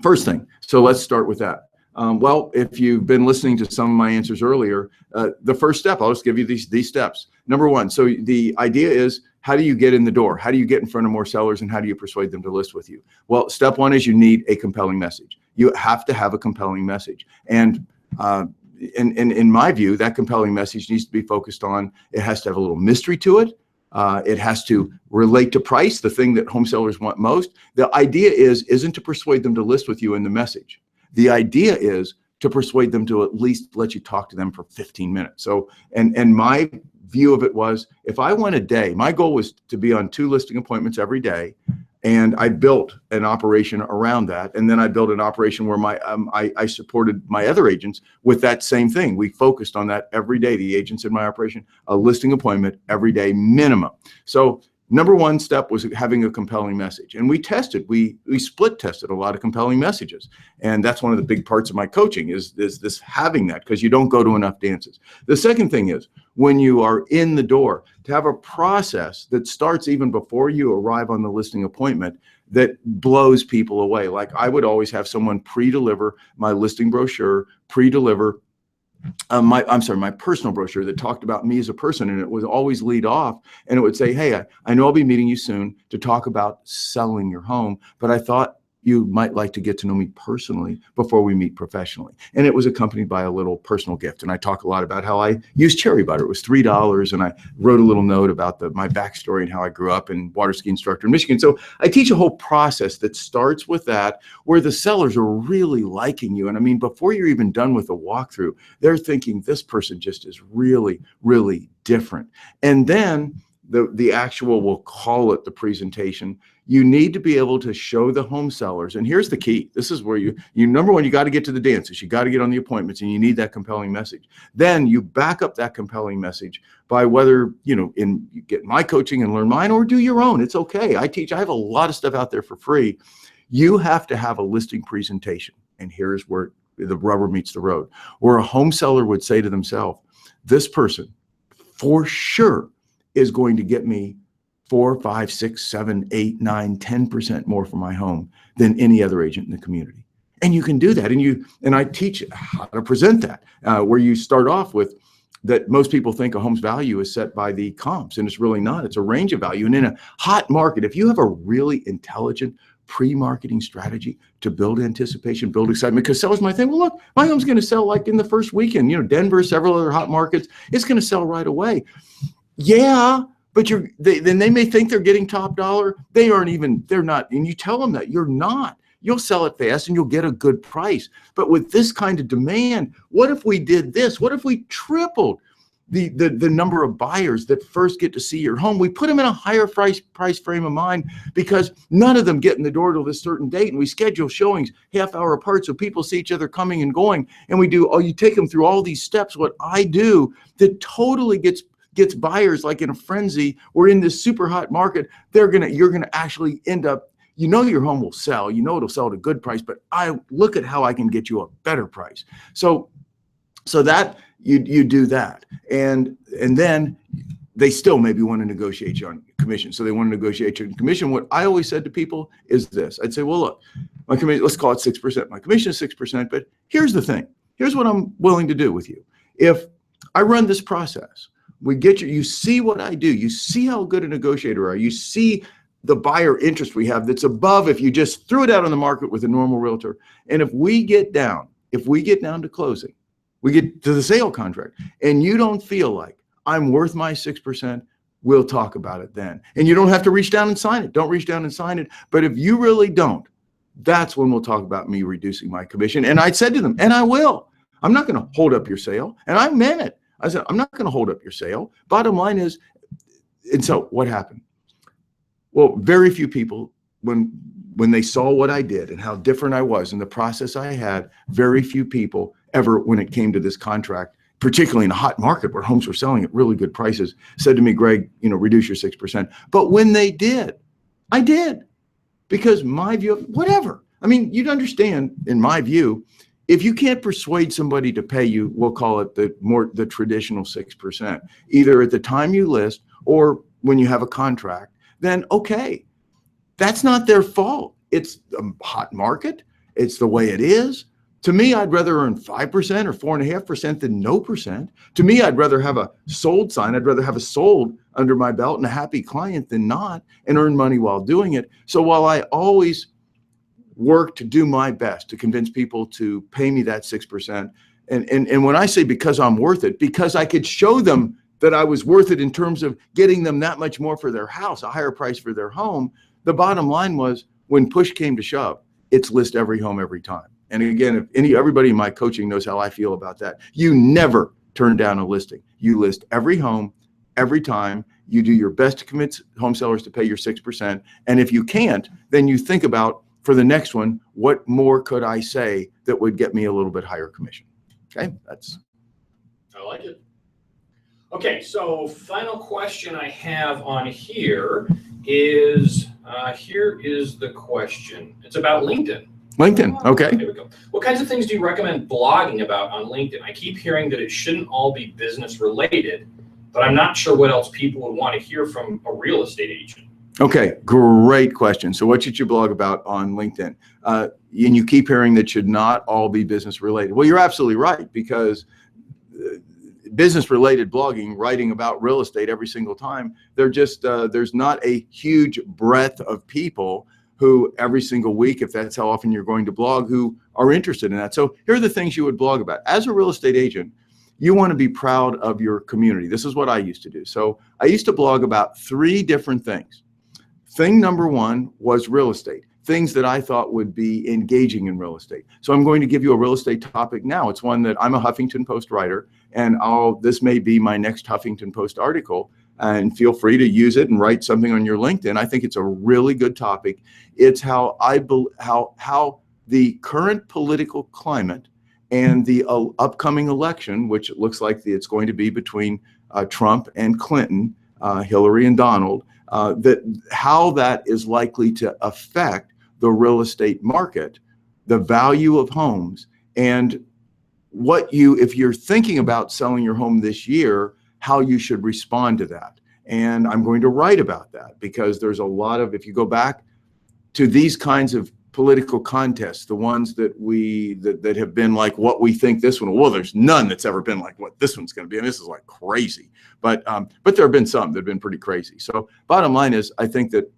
first thing, so let's start with that. Well, if you've been listening to some of my answers earlier, the first step, I'll just give you these steps. Number one, so the idea is, how do you get in the door? How do you get in front of more sellers, and how do you persuade them to list with you? Well, step one is you need a compelling message. You have to have a compelling message. And in my view, that compelling message needs to be focused on, it has to have a little mystery to it. It has to relate to price, the thing that home sellers want most. The idea isn't to persuade them to list with you in the message. The idea is to persuade them to at least let you talk to them for 15 minutes. So, and my view of it was, if I went a day, my goal was to be on 2 listing appointments every day. And I built an operation around that. And then I built an operation where I supported my other agents with that same thing. We focused on that every day. The agents in my operation, a listing appointment every day minimum. So number one step was having a compelling message. And we split tested a lot of compelling messages. And that's one of the big parts of my coaching is this having that, because you don't go to enough dances. The second thing is, when you are in the door, to have a process that starts even before you arrive on the listing appointment that blows people away. Like, I would always have someone pre-deliver my listing brochure, pre-deliver my personal brochure that talked about me as a person, and it would always lead off, and it would say, hey, I know I'll be meeting you soon to talk about selling your home, but I thought you might like to get to know me personally before we meet professionally. And it was accompanied by a little personal gift. And I talk a lot about how I used cherry butter. It was $3. And I wrote a little note about my backstory and how I grew up in water ski instructor in Michigan. So I teach a whole process that starts with that, where the sellers are really liking you. And I mean, before you're even done with the walkthrough, they're thinking this person just is really, really different. And then the actual, we'll call it the presentation, you need to be able to show the home sellers. And here's the key. This is where you number one, you got to get to the dances. You got to get on the appointments, and you need that compelling message. Then you back up that compelling message by whether, you get my coaching and learn mine, or do your own. It's okay. I have a lot of stuff out there for free. You have to have a listing presentation. And here's where the rubber meets the road, where a home seller would say to themselves, this person for sure is going to get me 4, 5, 6, 7, 8, 9, 10% more for my home than any other agent in the community. And you can do that. And I teach how to present that, where you start off with that most people think a home's value is set by the comps, and it's really not. It's a range of value. And in a hot market, if you have a really intelligent pre-marketing strategy to build anticipation, build excitement, because sellers might think, well, look, my home's going to sell like in the first weekend. Denver, several other hot markets, it's going to sell right away. Yeah, but then they may think they're getting top dollar. They're not. And you tell them that you're not. You'll sell it fast and you'll get a good price. But with this kind of demand, what if we did this? What if we tripled the number of buyers that first get to see your home? We put them in a higher price frame of mind, because none of them get in the door till this certain date. And we schedule showings half hour apart so people see each other coming and going. And you take them through all these steps. What I do that totally gets buyers like in a frenzy. We're in this super hot market. You're gonna actually end up, your home will sell. It'll sell at a good price, but I look at how I can get you a better price. So that you do that, and then they still maybe want to negotiate you on commission. So they want to negotiate your commission. What I always said to people is this: I'd say, well, look, my commission, let's call it 6%. My commission is 6%, but here's the thing. Here's what I'm willing to do with you. If I run this process, we get you see what I do. You see how good a negotiator I am. You see the buyer interest we have that's above if you just threw it out on the market with a normal realtor. And if we get down to closing, we get to the sale contract, and you don't feel like I'm worth my 6%, we'll talk about it then. And you don't have to reach down and sign it. Don't reach down and sign it. But if you really don't, that's when we'll talk about me reducing my commission. And I said to them, and I will. I'm not going to hold up your sale. And I meant it. I said, I'm not going to hold up your sale. Bottom line is, and so what happened? Well, very few people, when they saw what I did and how different I was in the process I had, very few people ever, when it came to this contract, particularly in a hot market where homes were selling at really good prices, said to me, Greg, reduce your 6%. But when they did, I did, because my view of whatever. I mean, you'd understand, in my view, if you can't persuade somebody to pay you, we'll call it the traditional 6%, either at the time you list or when you have a contract, then okay, that's not their fault. It's a hot market. It's the way it is. To me, I'd rather earn 5% or 4.5% than no percent. To me, I'd rather have a sold sign. I'd rather have a sold under my belt and a happy client than not, and earn money while doing it. So while I always work to do my best to convince people to pay me that 6%. And when I say because I'm worth it, because I could show them that I was worth it in terms of getting them that much more for their house, a higher price for their home, the bottom line was, when push came to shove, it's list every home every time. And again, if everybody in my coaching knows how I feel about that. You never turn down a listing. You list every home, every time. You do your best to convince home sellers to pay your 6%. And if you can't, then you think about, for the next one, what more could I say that would get me a little bit higher commission? Okay, I like it. Okay, so final question I have on here is the question. It's about LinkedIn. LinkedIn, okay. Here we go. What kinds of things do you recommend blogging about on LinkedIn? I keep hearing that it shouldn't all be business related, but I'm not sure what else people would want to hear from a real estate agent. Okay, great question. So what should you blog about on LinkedIn? And you keep hearing that should not all be business related. Well, you're absolutely right, because business related blogging, writing about real estate every single time, there's not a huge breadth of people who every single week, if that's how often you're going to blog, who are interested in that. So here are the things you would blog about. As a real estate agent, you want to be proud of your community. This is what I used to do. So I used to blog about 3 different things. Thing number 1 was real estate, things that I thought would be engaging in real estate. So I'm going to give you a real estate topic now. It's one that I'm a Huffington Post writer, and this may be my next Huffington Post article. And feel free to use it and write something on your LinkedIn. I think it's a really good topic. It's how the current political climate and the upcoming election, which it looks like it's going to be between Trump and Clinton, Hillary and Donald, how that is likely to affect the real estate market, the value of homes, and if you're thinking about selling your home this year, how you should respond to that. And I'm going to write about that because there's a lot of, if you go back to these kinds of political contests, the ones that have been like what we think this one, well, there's none that's ever been like what this one's going to be. And this is like crazy, but there have been some that have been pretty crazy. So bottom line is, I think that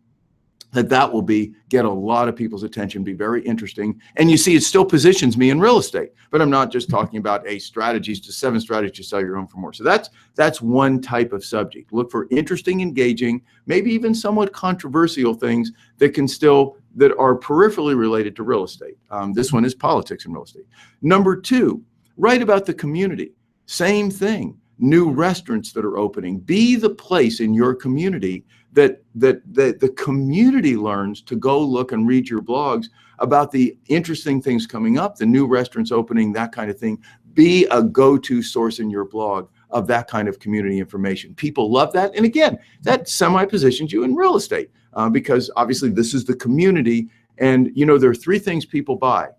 will get a lot of people's attention, be very interesting. And you see, it still positions me in real estate, but I'm not just talking about 7 strategies to sell your home for more. So that's one type of subject. Look for interesting, engaging, maybe even somewhat controversial things that are peripherally related to real estate. This one is politics in real estate. Number 2, write about the community. Same thing. New restaurants that are opening. Be the place in your community that the community learns to go look and read your blogs about the interesting things coming up, the new restaurants opening, that kind of thing. Be a go-to source in your blog of that kind of community information. People love that. And again, that semi-positions you in real estate because obviously this is the community. And there are 3 things people buy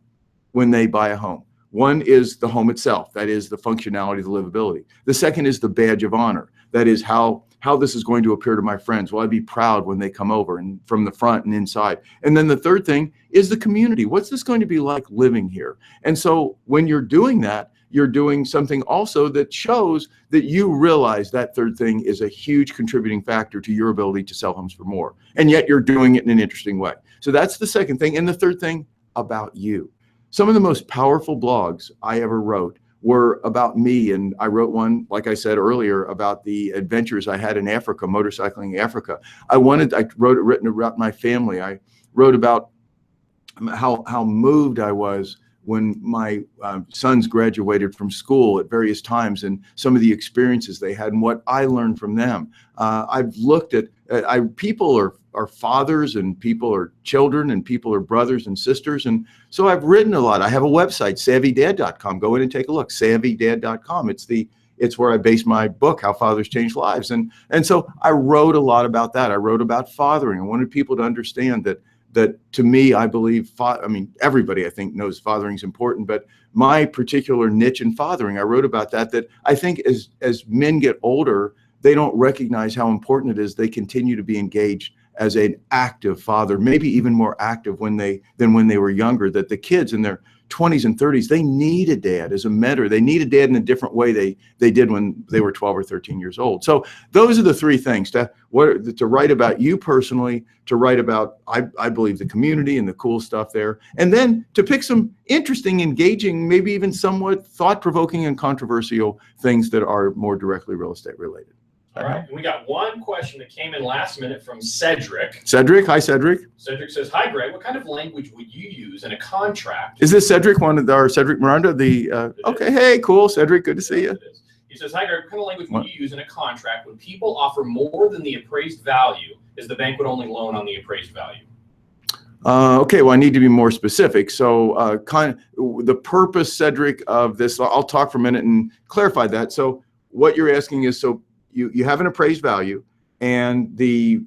when they buy a home. One is the home itself. That is the functionality, the livability. The second is the badge of honor. That is how this is going to appear to my friends. Will I be proud when they come over and from the front and inside? And then the third thing is the community. What's this going to be like living here? And so when you're doing that, you're doing something also that shows that you realize that third thing is a huge contributing factor to your ability to sell homes for more. And yet you're doing it in an interesting way. So that's the second thing. And the third thing, about you. Some of the most powerful blogs I ever wrote were about me. And I wrote one, like I said earlier, about the adventures I had in Africa, motorcycling Africa. I written about my family. I wrote about how moved I was when my sons graduated from school at various times and some of the experiences they had and what I learned from them. I've looked at, people are fathers and people are children and people are brothers and sisters. And so I've written a lot. I have a website, savvydad.com. Go in and take a look, savvydad.com. It's where I base my book, How Fathers Change Lives. And so I wrote a lot about that. I wrote about fathering. I wanted people to understand that to me, I believe, everybody I think knows fathering is important, but my particular niche in fathering, I wrote about that I think as men get older, they don't recognize how important it is they continue to be engaged as an active father, maybe even more active than when they were younger, that the kids in their 20s and 30s, they need a dad as a mentor. They need a dad in a different way they did when they were 12 or 13 years old. So those are the 3 things, to write about you personally, to write about, I believe, the community and the cool stuff there, and then to pick some interesting, engaging, maybe even somewhat thought-provoking and controversial things that are more directly real estate related. All right. And we got one question that came in last minute from Cedric. Cedric. Hi, Cedric. Cedric says, "Hi, Greg. What kind of language would you use in a contract?" Is this Cedric, Cedric Miranda? Okay. Hey, cool. Cedric, good to see you. He says, "Hi, Greg. What kind of language would you use in a contract when people offer more than the appraised value, as the bank would only loan on the appraised value?" Okay, well, I need to be more specific. So the purpose, Cedric, of this, I'll talk for a minute and clarify that. So what you're asking is, so you have an appraised value and the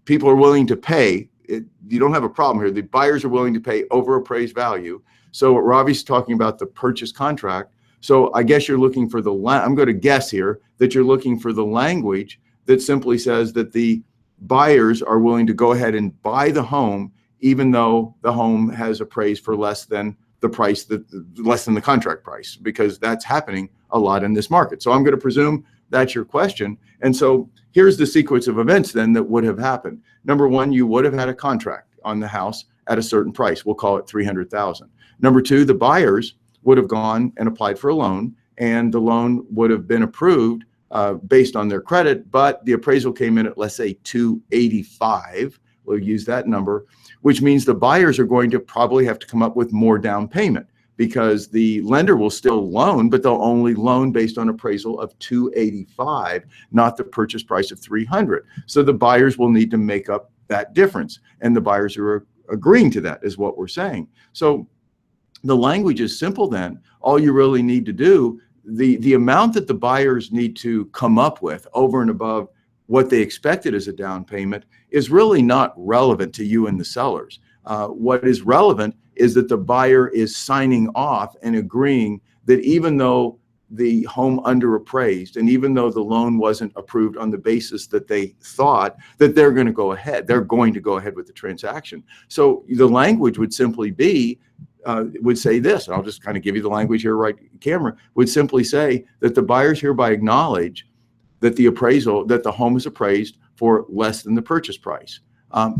people are willing to pay. You don't have a problem here. The buyers are willing to pay over appraised value. So Ravi's talking about the purchase contract. So I guess you're looking for I'm going to guess here that you're looking for the language that simply says that the buyers are willing to go ahead and buy the home, even though the home has appraised for less than the price, less than the contract price, because that's happening a lot in this market. So I'm going to presume that's your question. And so here's the sequence of events then that would have happened. Number one, you would have had a contract. on the house at a certain price. We'll call it $300,000. Number two, the buyers would have gone and applied for a loan, and the loan would have been approved based on their credit, but the appraisal came in at, let's say, 285. We'll use that number, which means the buyers are going to probably have to come up with more down payment, because the lender will still loan, but they'll only loan based on appraisal of 285, not the purchase price of 300. So the buyers will need to make up that difference, and the buyers are agreeing to that, is what we're saying. So the language is simple then. All you really need to do, the amount that the buyers need to come up with over and above what they expected as a down payment is really not relevant to you and the sellers. What is relevant is that the buyer is signing off and agreeing that even though the home underappraised, and even though the loan wasn't approved on the basis that they thought, that they're going to go ahead with the transaction. So the language would simply be, would say this, and I'll just kind of give you the language here, right camera, would simply say that the buyers hereby acknowledge that the home is appraised for less than the purchase price.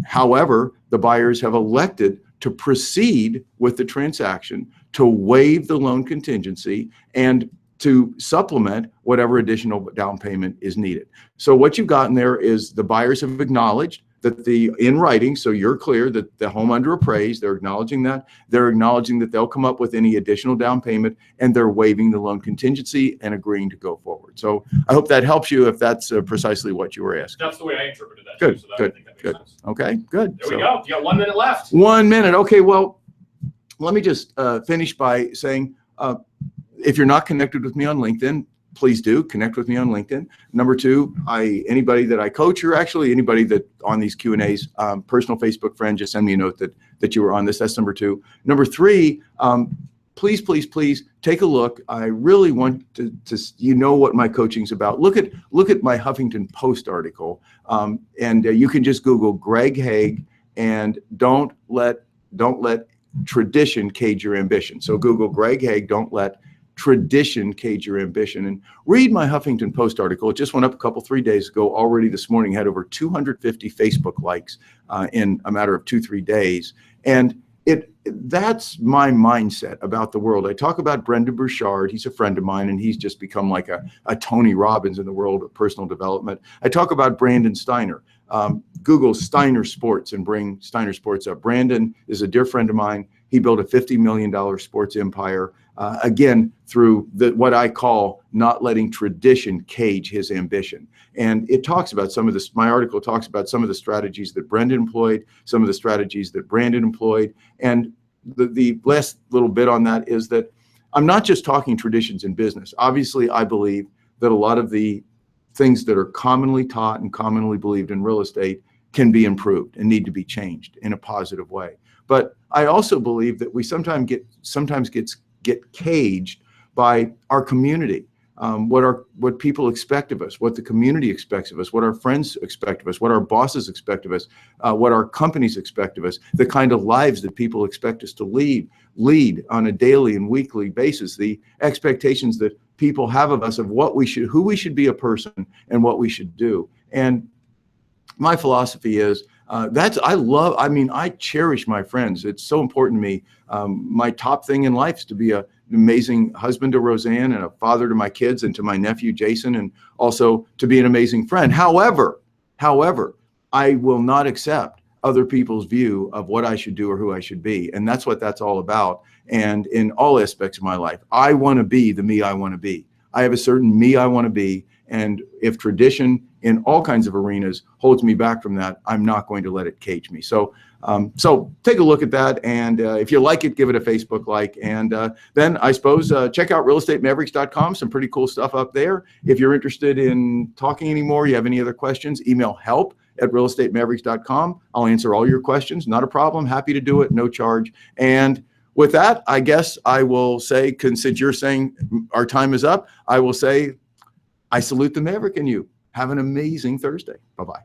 However, the buyers have elected to proceed with the transaction, to waive the loan contingency, and to supplement whatever additional down payment is needed. So what you've gotten there is the buyers have acknowledged that in writing, so you're clear that the home underappraised, they're acknowledging that. They're acknowledging that they'll come up with any additional down payment, and they're waiving the loan contingency and agreeing to go forward. So I hope that helps you, if that's precisely what you were asking. That's the way I interpreted that. Good, So I good, think that makes good. sense. Okay, good. There we go. You got 1 minute left. 1 minute. Okay, well, let me just finish by saying, if you're not connected with me on LinkedIn, please do connect with me on LinkedIn. Number two, anybody that I coach, or actually anybody that on these Q&As, personal Facebook friend, just send me a note that you were on this. That's number two. Number three, please, please, please take a look. I really want to what my coaching's about. Look at my Huffington Post article, and you can just Google Greg Hague and don't let tradition cage your ambition. So Google Greg Hague, don't let tradition cage your ambition, and read my Huffington Post article. It just went up 3 days ago. Already this morning had over 250 Facebook likes in a matter of 2-3 days. And that's my mindset about the world. I talk about Brendan Burchard. He's a friend of mine, and he's just become like a Tony Robbins in the world of personal development. I talk about Brandon Steiner. Google Steiner Sports and bring Steiner Sports up. Brandon is a dear friend of mine. He built a $50 million sports empire, again, through what I call not letting tradition cage his ambition. And it talks about some of this, my article talks about some of the strategies that Brendan employed, some of the strategies that Brandon employed. And the last little bit on that is that I'm not just talking traditions in business. Obviously, I believe that a lot of the things that are commonly taught and commonly believed in real estate can be improved and need to be changed in a positive way. But I also believe that we sometimes get caged by our community, what people expect of us, what the community expects of us, what our friends expect of us, what our bosses expect of us, what our companies expect of us, the kind of lives that people expect us to lead on a daily and weekly basis, the expectations that people have of us of who we should be a person and what we should do. And my philosophy is I cherish my friends. It's so important to me. My top thing in life is to be an amazing husband to Roseanne and a father to my kids and to my nephew, Jason, and also to be an amazing friend. However, I will not accept other people's view of what I should do or who I should be. And that's what that's all about. And in all aspects of my life, I want to be the me I want to be. I have a certain me I want to be. And if tradition in all kinds of arenas holds me back from that, I'm not going to let it cage me. So take a look at that. And if you like it, give it a Facebook like. And then I suppose check out realestatemaverics.com. Some pretty cool stuff up there. If you're interested in talking anymore, you have any other questions, email help@realestatemaverics.com. I'll answer all your questions. Not a problem. Happy to do it. No charge. And with that, I guess I will say, since you're saying our time is up, I will say I salute the Maverick in you. Have an amazing Thursday. Bye-bye.